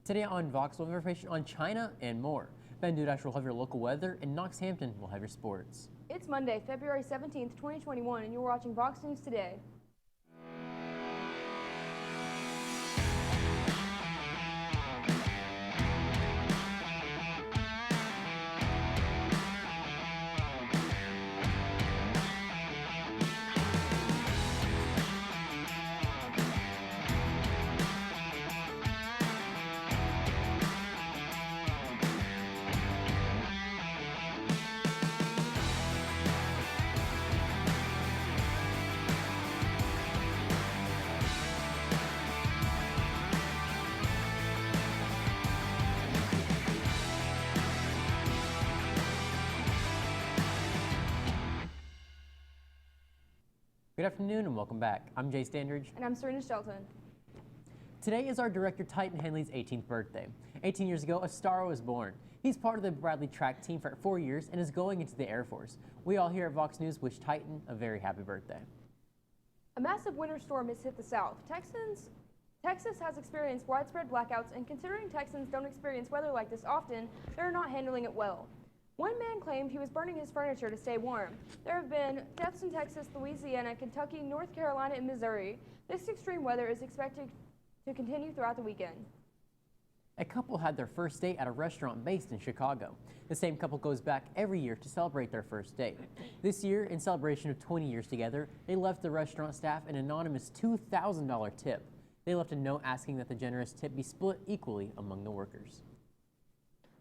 Today on VOX, we'll have information on China and more. Ben Dudash will have your local weather, and Knox Hampton will have your sports. It's Monday, February 17th, 2021, and you're watching VOX News Today. Good afternoon and welcome back. I'm Jay Standridge. And I'm Serena Shelton. Today is our director Titan Henley's 18th birthday. 18 years ago, a star was born. He's part of the Bradley track team for 4 years and is going into the Air Force. We all here at VOX News wish Titan a very happy birthday. A massive winter storm has hit the South. Texas has experienced widespread blackouts, and considering Texans don't experience weather like this often, they're not handling it well. One man claimed he was burning his furniture to stay warm. There have been deaths in Texas, Louisiana, Kentucky, North Carolina, and Missouri. This extreme weather is expected to continue throughout the weekend. A couple had their first date at a restaurant based in Chicago. The same couple goes back every year to celebrate their first date. This year, in celebration of 20 years together, they left the restaurant staff an anonymous $2,000 tip. They left a note asking that the generous tip be split equally among the workers.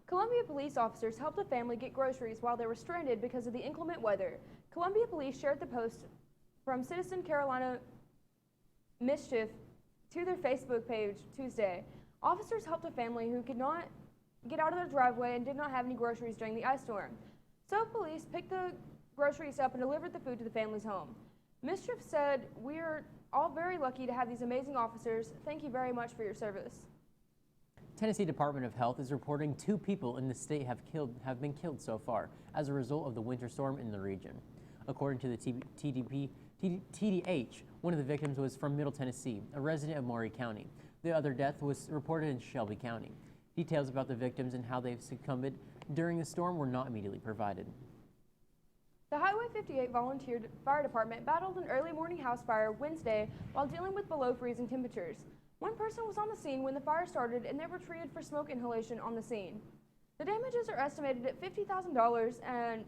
Columbia police officers helped a family get groceries while they were stranded because of the inclement weather. Columbia police shared the post from citizen Carolina Mischief to their Facebook page Tuesday. Officers helped a family who could not get out of their driveway and did not have any groceries during the ice storm. So police picked the groceries up and delivered the food to the family's home. Mischief said, "We are all very lucky to have these amazing officers. Thank you very much for your service." Tennessee Department of Health is reporting 2 people in the state have been killed so far as a result of the winter storm in the region. According to the TDH, one of the victims was from Middle Tennessee, a resident of Maury County. The other death was reported in Shelby County. Details about the victims and how they've succumbed during the storm were not immediately provided. The Highway 58 Volunteer Fire Department battled an early morning house fire Wednesday while dealing with below freezing temperatures. One person was on the scene when the fire started, and they were treated for smoke inhalation on the scene. The damages are estimated at $50,000, and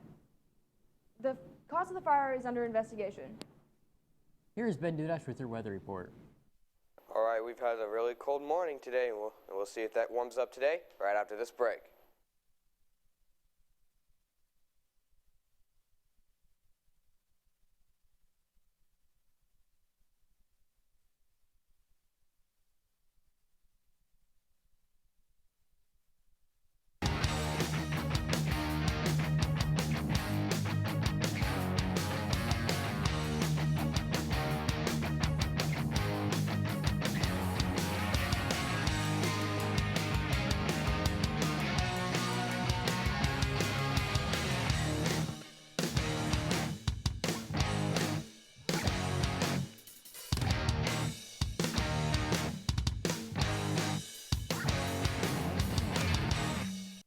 the cause of the fire is under investigation. Here is Ben Dudash with your weather report. All right, we've had a really cold morning today, and we'll see if that warms up today right after this break.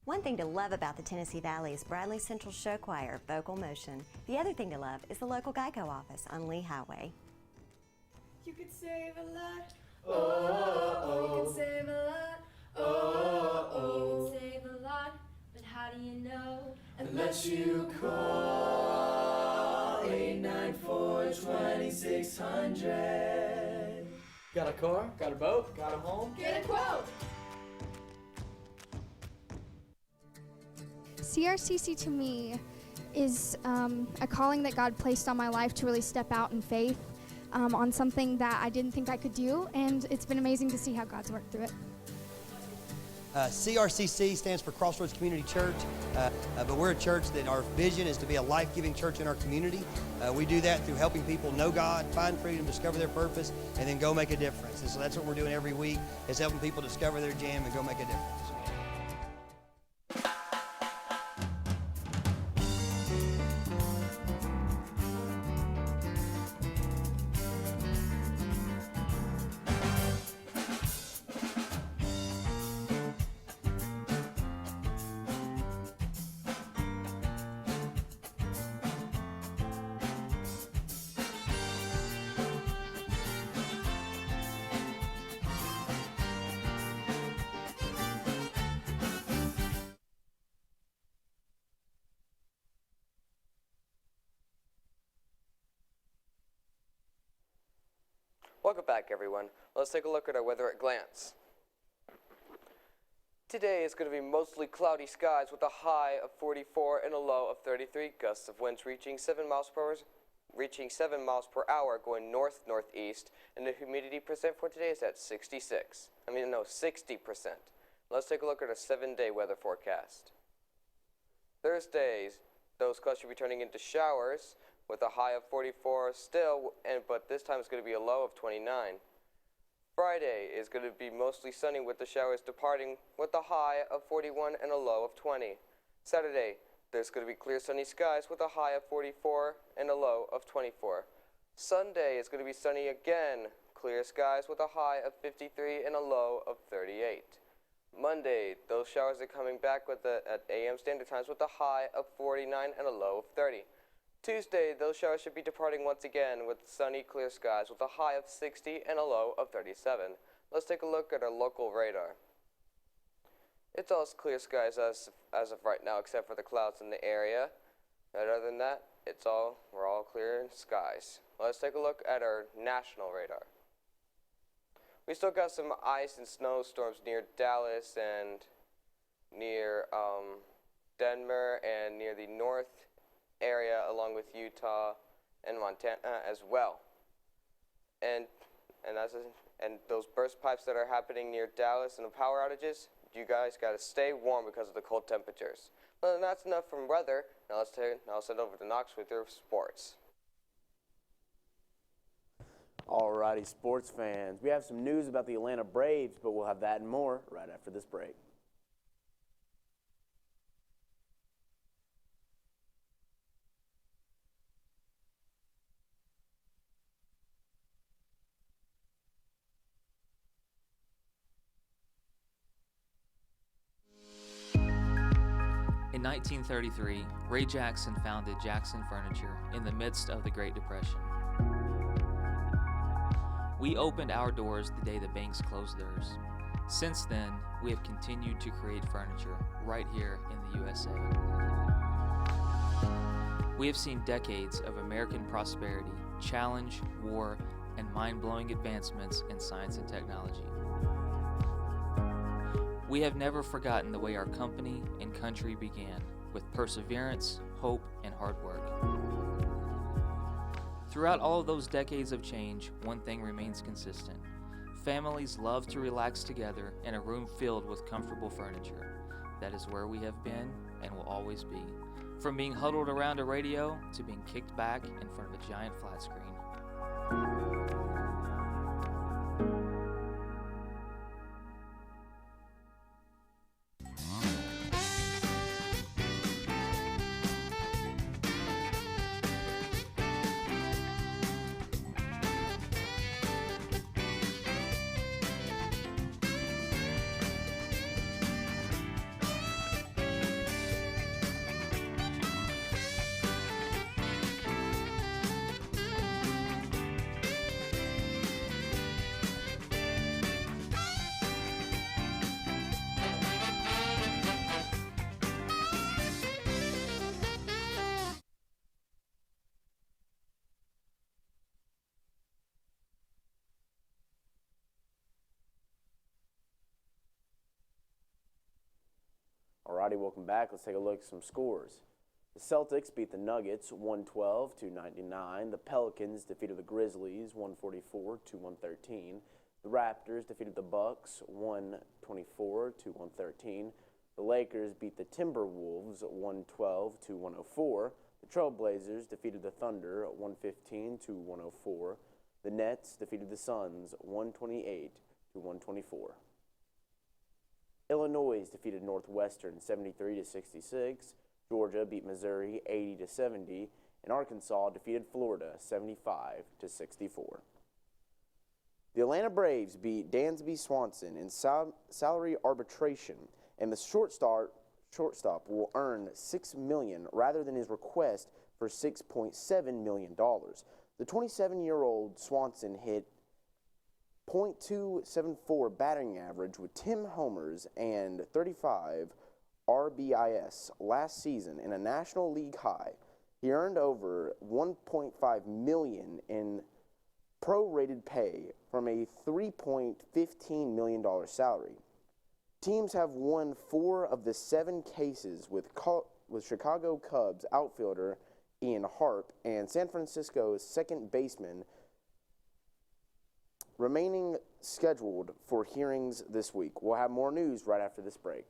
One thing to love about the Tennessee Valley is Bradley Central Show Choir, Vocal Motion. The other thing to love is the local Geico office on Lee Highway. You could save a lot. Oh, you could save a lot. Oh, you could save a lot. But how do you know? Unless you call 894-2600. Got a car? Got a boat? Got a home? Get a quote. CRCC to me is a calling that God placed on my life to really step out in faith on something that I didn't think I could do, and it's been amazing to see how God's worked through it. CRCC stands for Crossroads Community Church, but we're a church that our vision is to be a life-giving church in our community. We do that through helping people know God, find freedom, discover their purpose, and then go make a difference. And so that's what we're doing every week, is helping people discover their jam and go make a difference. Welcome back, everyone. Let's take a look at our weather at a glance. Today is going to be mostly cloudy skies with a high of 44 and a low of 33. Gusts of winds reaching 7 miles per hour going north-northeast, and the humidity percent for today is at 60%. Let's take a look at our 7-day weather forecast. Thursdays, those clouds should be turning into showers with a high of 44 still, but this time it's going to be a low of 29. Friday is going to be mostly sunny with the showers departing with a high of 41 and a low of 20. Saturday, there's going to be clear sunny skies with a high of 44 and a low of 24. Sunday is going to be sunny again, clear skies with a high of 53 and a low of 38. Monday, those showers are coming back at AM standard times with a high of 49 and a low of 30. Tuesday, those showers should be departing once again with sunny, clear skies with a high of 60 and a low of 37. Let's take a look at our local radar. It's all clear skies as of right now, except for the clouds in the area. And other than that, we're all clear skies. Let's take a look at our national radar. We still got some ice and snowstorms near Dallas and near Denver and near the north area, along with Utah and Montana as well. And those burst pipes that are happening near Dallas and the power outages, you guys got to stay warm because of the cold temperatures. Well, then that's enough from weather. Now I'll send over to Knox with your sports. Alrighty, sports fans. We have some news about the Atlanta Braves, but we'll have that and more right after this break. In 1933, Ray Jackson founded Jackson Furniture in the midst of the Great Depression. We opened our doors the day the banks closed theirs. Since then, we have continued to create furniture right here in the USA. We have seen decades of American prosperity, challenge, war, and mind-blowing advancements in science and technology. We have never forgotten the way our company and country began, with perseverance, hope, and hard work. Throughout all of those decades of change, one thing remains consistent. Families love to relax together in a room filled with comfortable furniture. That is where we have been and will always be. From being huddled around a radio to being kicked back in front of a giant flat screen. Alrighty, welcome back. Let's take a look at some scores. The Celtics beat the Nuggets 112-99. The Pelicans defeated the Grizzlies 144-113. The Raptors defeated the Bucks 124-113. The Lakers beat the Timberwolves 112-104. The Trailblazers defeated the Thunder 115-104. The Nets defeated the Suns 128-124. Illinois defeated Northwestern 73-66. Georgia beat Missouri 80-70, and Arkansas defeated Florida 75-64. The Atlanta Braves beat Dansby Swanson in salary arbitration, and the shortstop will earn $6 million rather than his request for $6.7 million. The 27-year-old Swanson hit .274 batting average with 10 homers and 35 RBIs last season in a National League high. He earned over $1.5 million in prorated pay from a $3.15 million salary. Teams have won 4 of the 7 cases with Chicago Cubs outfielder Ian Harp and San Francisco's second baseman remaining scheduled for hearings this week. We'll have more news right after this break.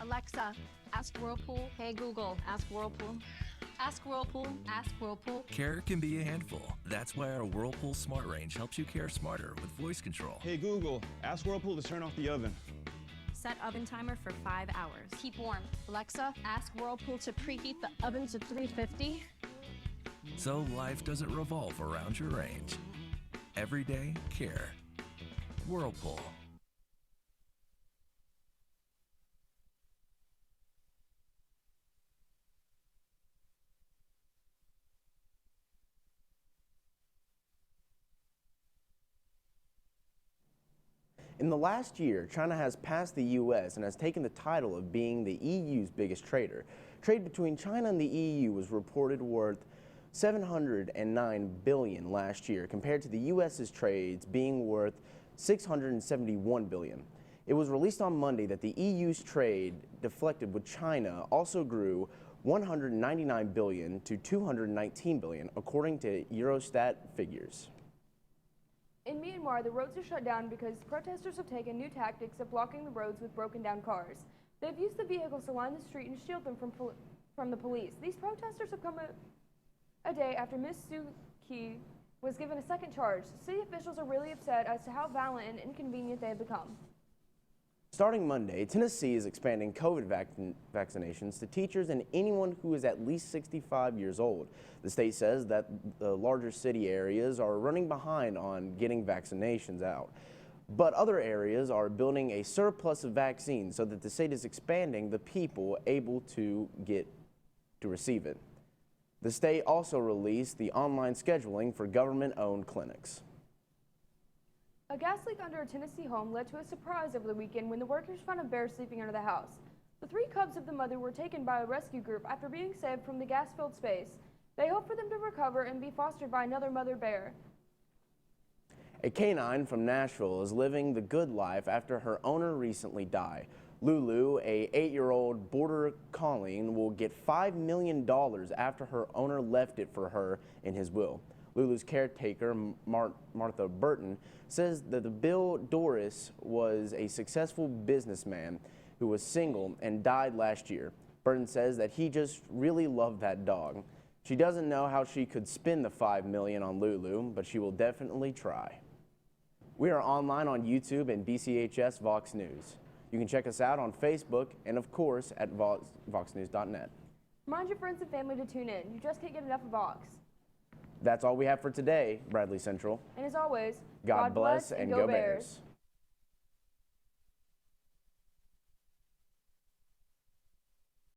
Alexa, ask Whirlpool. Hey Google, ask Whirlpool. Ask Whirlpool, ask Whirlpool. Care can be a handful. That's why our Whirlpool Smart Range helps you care smarter with voice control. Hey Google, ask Whirlpool to turn off the oven. Set oven timer for 5 hours. Keep warm. Alexa, ask Whirlpool to preheat the oven to 350. So life doesn't revolve around your range. Everyday care. Whirlpool. In the last year, China has passed the U.S. and has taken the title of being the EU's biggest trader. Trade between China and the EU was reported worth $709 billion last year, compared to the U.S.'s trades being worth $671 billion. It was released on Monday that the EU's trade deflected with China also grew $199 billion to $219 billion, according to Eurostat figures. In Myanmar, the roads are shut down because protesters have taken new tactics of blocking the roads with broken down cars. They've used the vehicles to line the street and shield them from the police. These protesters have come a day after Ms. Suu Kyi was given a second charge. City officials are really upset as to how violent and inconvenient they have become. Starting Monday, Tennessee is expanding COVID vaccinations to teachers and anyone who is at least 65 years old. The state says that the larger city areas are running behind on getting vaccinations out. But other areas are building a surplus of vaccines so that the state is expanding the people able to receive it. The state also released the online scheduling for government-owned clinics. A gas leak under a Tennessee home led to a surprise over the weekend when the workers found a bear sleeping under the house. The 3 cubs of the mother were taken by a rescue group after being saved from the gas-filled space. They hope for them to recover and be fostered by another mother bear. A canine from Nashville is living the good life after her owner recently died. Lulu, a 8-year-old border collie, will get $5 million after her owner left it for her in his will. Lulu's caretaker, Martha Burton, says that the Bill Doris was a successful businessman who was single and died last year. Burton says that he just really loved that dog. She doesn't know how she could spend the $5 million on Lulu, but she will definitely try. We are online on YouTube and BCHS VOX News. You can check us out on Facebook and, of course, at voxnews.net. Remind your friends and family to tune in. You just can't get enough of Vox. That's all we have for today, Bradley Central. And as always, God bless and go Bears.